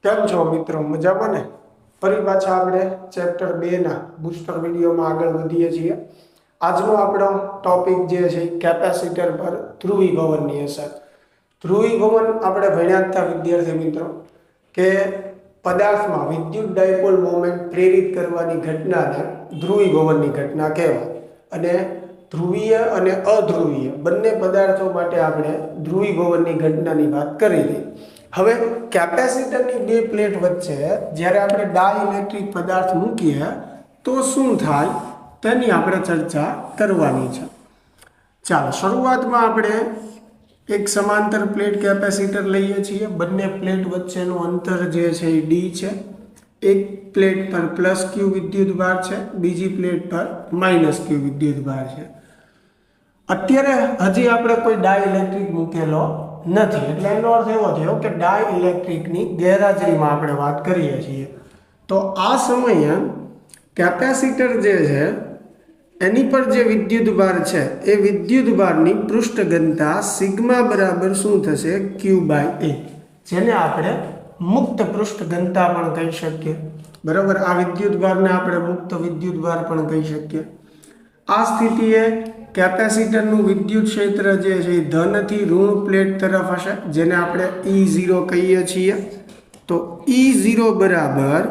કેમ છો મિત્રો? મજામાં ને? ફરી પાછા આપણે ચેપ્ટર 2 ના બૂસ્ટર વિડીયોમાં આગળ વધીએ છીએ. આજનો આપણો ટોપિક જે છે કેપેસિટર પર ધ્રુવીભવનની અસર. ધ્રુવીભવન આપણે ભણ્યા હતા વિદ્યાર્થી મિત્રો કે પદાર્થમાં વિદ્યુત ડાયપોલ મોમેન્ટ પ્રેરિત કરવાની ઘટનાને ધ્રુવીભવનની ઘટના કહેવાય. અને ધ્રુવીય અને અધ્રુવીય બંને પદાર્થો માટે આપણે ધ્રુવીભવનની ઘટનાની વાત કરી હતી. હવે કેપેસિટરની બે પ્લેટ વચ્ચે જ્યારે આપણે ડાઇલેક્ટ્રિક પદાર્થ મૂકીએ તો શું થાય તેની આપણે ચર્ચા કરવાની છે. ચાલો, શરૂઆતમાં આપણે એક સમાંતર પ્લેટ કેપેસિટર લઈએ છીએ. બંને પ્લેટ વચ્ચેનું અંતર જે છે એ ડી છે. એક પ્લેટ પર પ્લસ ક્યુ વિદ્યુતભાર છે, બીજી પ્લેટ પર માઇનસ ક્યુ વિદ્યુતભાર છે. અત્યારે હજી આપણે કોઈ ડાઇલેક્ટ્રિક મૂકેલો નથી, એટલે એનો અર્થ એવો થયો કે ડાઇલેક્ટ્રિકની ગેરહાજરીમાં આપણે વાત કરીએ છીએ. તો આ સમયે કેપેસિટર જે છે એની પર જે વિદ્યુતભાર છે એ વિદ્યુતભારની પૃષ્ઠ ઘનતા સિગ્મા બરાબર શું થશે? ક્યુ બાય એ, જેને આપણે મુક્ત પૃષ્ઠ ઘનતા પણ કહી શકીએ. બરાબર, આ વિદ્યુતભારને આપણે મુક્ત વિદ્યુતભાર પણ કહી શકીએ. આ સ્થિતિએ કેપેસિટરનું વિદ્યુત ક્ષેત્ર જે છે એ ધનથી ઋણ પ્લેટ તરફ હશે, જેને આપણે E0 કહીએ છીએ. તો E0 બરાબર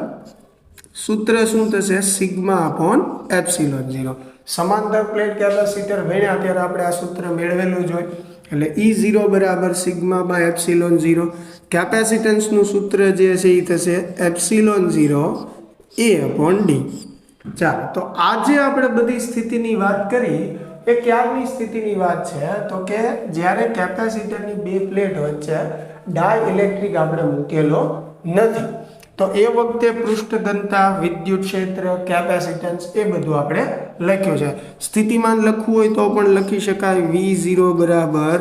સૂત્ર શું થશે? Sigma upon epsilon 0. સમાંતર પ્લેટ કેપેસિટર ભણ્યા ત્યારે આપણે આ સૂત્ર મેળવેલું જ હોય. એટલે E0 બરાબર સિગ્મા બાય એપ્સિલોન 0. કેપેસિટન્સનું સૂત્ર જે છે એ થશે એપ્સિલોન 0 A અપોન ડી. ચાલો, તો આજે આપણે બધી સ્થિતિની વાત કરી એ ક્યારની સ્થિતિની વાત છે? તો કે જ્યારે કેપેસિટરની બે પ્લેટ વચ્ચે ડાઇલેક્ટ્રિક આપણે મૂકેલો નથી, તો એ વખતે પૃષ્ઠ ઘનતા, વિદ્યુત ક્ષેત્ર, કેપેસિટન્સ એ બધું આપણે લખ્યું છે. સ્થિતિમાન લખવું હોય તો પણ લખી શકાય V0 બરાબર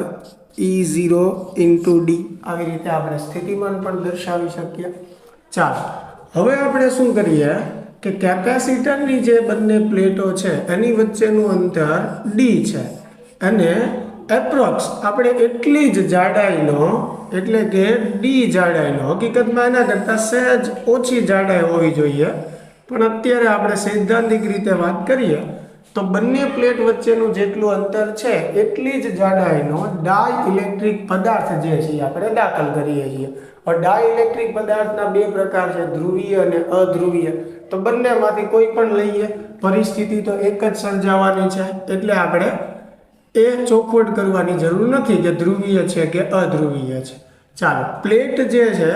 E0 ઇન્ટુ ડી. આવી રીતે આપણે સ્થિતિમાન પણ દર્શાવી શકીએ. ચાલો, હવે આપણે શું કરીએ કે કેપેસિટરની જે બંને પ્લેટો છે એની વચ્ચેનું અંતર ડી છે અને એપ્રોક્સ આપણે એટલી જ જાડાઈનો, એટલે કે ડી જાડાઈનો, હકીકતમાં એના કરતાં સહેજ ઓછી જાડાઈ હોવી જોઈએ, પણ અત્યારે આપણે સૈદ્ધાંતિક રીતે વાત કરીએ તો બંને પ્લેટ વચ્ચેનું જેટલું અંતર છે એટલી જ જાડાઈનો ડાઇલેક્ટ્રિક પદાર્થ જે છે આપણે દાખલ કરીએ છીએ. ડાઇલેક્ટ્રિક પદાર્થના બે પ્રકાર છે, ધ્રુવીય અને અધ્રુવીય. તો બંનેમાંથી કોઈ પણ લઈએ, પરિસ્થિતિ તો એક જ સર્જાવાની છે, એટલે આપણે એ ચોખવટ કરવાની જરૂર નથી કે ધ્રુવીય છે કે અધ્રુવીય છે. ચાલો, પ્લેટ જે છે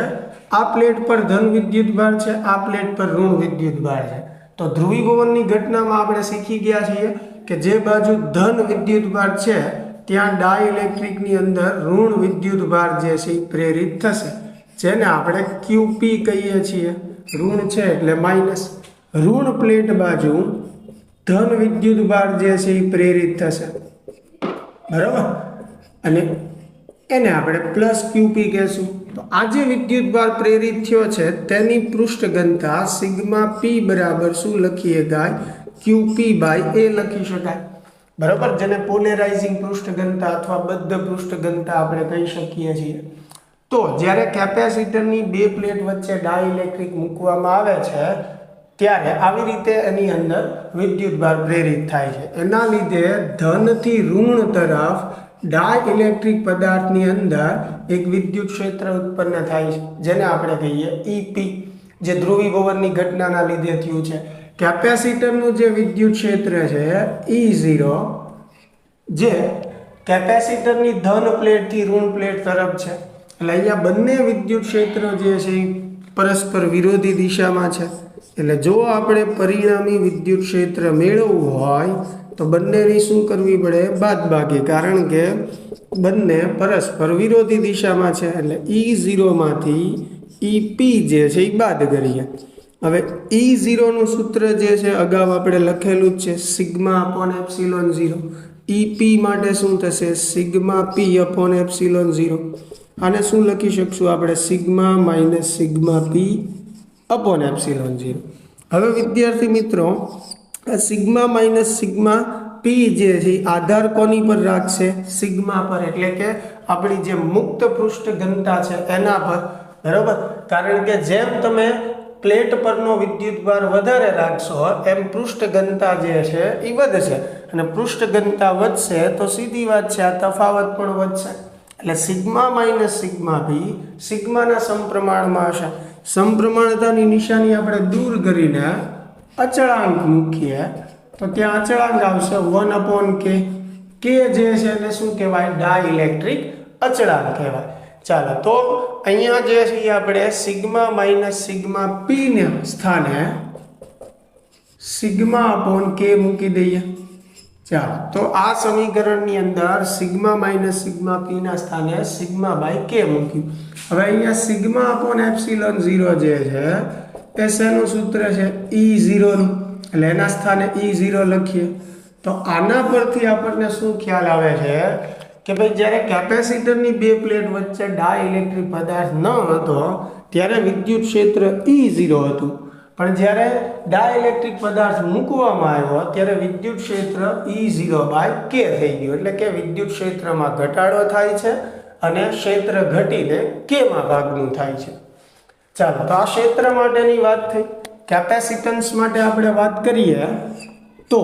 આ પ્લેટ પર ધન વિદ્યુતભાર છે, આ પ્લેટ પર ઋણ વિદ્યુતભાર છે. તો ધ્રુવીભવનની ઘટનામાં આપણે શીખી ગયા છીએ કે જે બાજુ ધન વિદ્યુતભાર છે ત્યાં ડાઇલેક્ટ્રિકની અંદર ઋણ વિદ્યુતભાર જે છે એ પ્રેરિત થશે, જેને આપણે QP કહીએ છીએ. ઋણ છે એટલે માઇનસ. ઋણ પ્લેટ બાજુ ધન વિદ્યુતભાર જે છે એ પ્રેરિત થશે, બરાબર, અને એને આપણે પ્લસ QP કહેશું. તો આ જે વિદ્યુતભાર પ્રેરિત થયો છે તેની પૃષ્ઠ ઘનતા સિગ્મા P બરાબર શું લખીએ ગાય? QP બાય A લખી શકાય, બરાબર, જેને પોલેરાઇઝિંગ પૃષ્ઠ ઘનતા અથવા બદ્ધ પૃષ્ઠ ઘનતા આપણે કહી શકીએ છીએ. તો જ્યારે કેપેસિટરની બે પ્લેટ વચ્ચે ડાઇલેક્ટ્રિક મૂકવામાં આવે છે ત્યારે આવી રીતે એની અંદર વિદ્યુતભાર પ્રેરિત થાય છે. એના લીધે ધનથી ઋણ તરફ ડાઇલેક્ટ્રિક પદાર્થની અંદર એક વિદ્યુત ક્ષેત્ર ઉત્પન્ન થાય છે, જેને આપણે કહીએ EP, જે ધ્રુવીભવનની ઘટનાના લીધે થયું છે. કેપેસિટરનું જે વિદ્યુત ક્ષેત્ર છે E0, જે કેપેસિટરની ધન પ્લેટથી ઋણ પ્લેટ તરફ છે, એટલે અહીંયા બંને વિદ્યુત ક્ષેત્ર જે છે એ પરસ્પર વિરોધી દિશામાં છે. એટલે જો આપણે પરિણામી વિદ્યુત ક્ષેત્ર મેળવવું હોય તો બંનેની શું કરવી પડે? બાદબાકી, કારણ કે બંને પરસ્પર વિરોધી દિશામાં છે. એટલે E0 માંથી EP જે છે એ બાદ કરીએ. હવે E0 નું સૂત્ર જે છે અગાઉ આપણે લખેલું જ છે, સિગ્મા અપોન એપ્સિલોન 0. EP માટે શું થશે? Sigma P upon epsilon 0. આને શું લખી શકશું આપણે? Sigma minus sigma P upon epsilon 0. હવે વિદ્યાર્થી મિત્રો, સિગ્મા માઇનસ સિગ્મા P જે છે આધાર કોની પર રાખશે? સિગ્મા પર, એટલે કે આપણી જે મુક્ત પૃષ્ઠ ઘનતા છે એના પર, બરાબર. કારણ કે જેમ તમે પ્લેટ પરનો વિદ્યુતભાર વધારે રાખશો એમ પૃષ્ઠ ઘનતા જે છે એ વધશે, અને પૃષ્ઠ ઘનતા વધશે તો સીધી વાત છે આ તફાવત પણ વધશે. એટલે સિગ્મા માઇનસ સિગ્મા બી સિગ્માના સમપ્રમાણમાં હશે. સમપ્રમાણતાની નિશાની આપણે દૂર કરીને અચળાંક મૂકીએ તો ત્યાં અચળાંક આવશે 1/k. કે જે છે એને શું કહેવાય? ડાઇલેક્ટ્રિક અચળાંક કહેવાય. ચાલો તો અહીંયા જે છે આપણે સિગ્મા માઇનસ સિગ્મા પી ને સ્થાને સિગ્મા/k મૂકી દઈએ. ચાલો તો આ સમીકરણની અંદર સિગ્મા માઇનસ સિગ્મા પી ના સ્થાને સિગ્મા/k મૂક્યું. હવે અહીંયા સિગ્મા/એપ્સિલોન 0 જે છે એ શેનું સૂત્ર છે? E0 નું. એટલે એના સ્થાને E0 લખીએ તો આના પરથી આપણને શું ખ્યાલ આવે છે કે ભાઈ જ્યારે કેપેસિટરની બે પ્લેટ વચ્ચે ડાઇલેક્ટ્રિક પદાર્થ ન હતો ત્યારે વિદ્યુત ક્ષેત્ર E0 હતું, પણ જ્યારે ડાઇલેક્ટ્રિક પદાર્થ મૂકવામાં આવ્યો ત્યારે વિદ્યુત ક્ષેત્ર E0/k થઈ ગયું. એટલે કે વિદ્યુત ક્ષેત્રમાં ઘટાડો થાય છે અને ક્ષેત્ર ઘટીને k માં ભાગનું થાય છે. ચાલો તો આ ક્ષેત્ર માટેની વાત થઈ. કેપેસિટન્સ માટે આપણે વાત કરીએ તો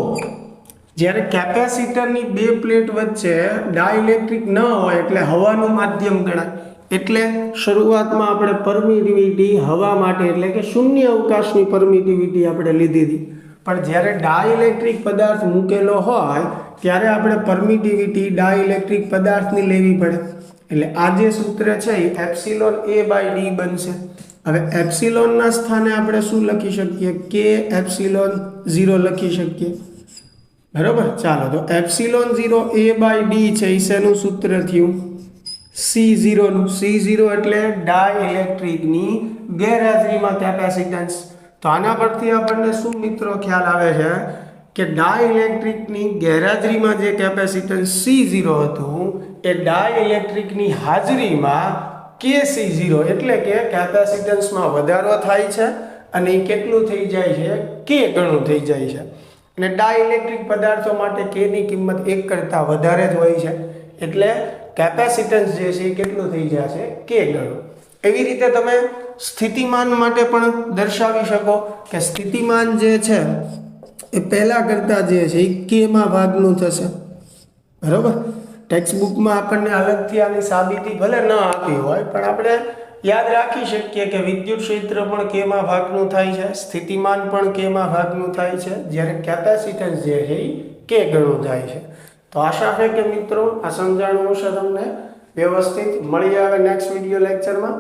જ્યારે કેપેસિટરની બે પ્લેટ વચ્ચે ડાઇલેક્ટ્રિક ન હોય એટલે હવાનું માધ્યમ ગણાય. એટલે શરૂઆતમાં આપણે પરમિટિવિટી હવા માટે એટલે કે શૂન્ય અવકાશની પરમિટિવિટી આપણે લીધી હતી, પણ જ્યારે ડાઇલેક્ટ્રિક પદાર્થ મૂકેલો હોય ત્યારે આપણે પરમિટિવિટી ડાઇલેક્ટ્રિક પદાર્થની લેવી પડે. એટલે આ જે સૂત્ર છે એ એપ્સિલોન A/d બનશે. હવે એપ્સિલોનના સ્થાને આપણે શું લખી શકીએ? k એપ્સિલોન 0 લખી શકીએ. બરોબર. ચાલો તો એપ્સિલોન 0 A/d છે એ શેનું સૂત્ર થયું? C0 નું. C0 એટલે ડાઇલેક્ટ્રિકની ગેરહાજરીમાં કેપેસિટન્સ. તો આના પરથી આપણને શું મિત્રો ખ્યાલ આવે છે કે ડાઇલેક્ટ્રિકની ગેરહાજરીમાં જે કેપેસિટન્સ C0 હતું એ ડાઇલેક્ટ્રિકની હાજરીમાં KC0 એટલે કે કેપેસિટન્સમાં વધારો થાય છે અને એ કેટલું થઈ જાય છે? k ગણું થઈ જાય છે. અને ડાઇલેક્ટ્રિક પદાર્થો માટે k ની કિંમત 1 કરતાં વધારે જ હોય છે, એટલે કેપેસિટન્સ જે છે એ કેટલું થઈ જશે? k ગણું. એવી રીતે તમે સ્થિતિમાન માટે પણ દર્શાવી શકો કે સ્થિતિમાન જે છે એ પહેલા કરતાં જે છે એ k માં ભાગનું થશે. બરોબર. ટેક્સ્ટબુકમાં આપણને અલગથી આની સાબિતી ભલે ન આપી હોય પણ આપણે યાદ રાખી શકીએ કે વિદ્યુત ક્ષેત્ર પણ k માં ભાગનું થાય છે, સ્થિતિમાન પણ k માં ભાગનું થાય છે, જ્યારે કેપેસિટન્સ જે છે એ k ગણું થાય છે. તો આશા છે કે મિત્રો આ સમજાણું હશે તમને વ્યવસ્થિત. મળીએ હવે નેક્સ્ટ વિડીયો લેક્ચરમાં.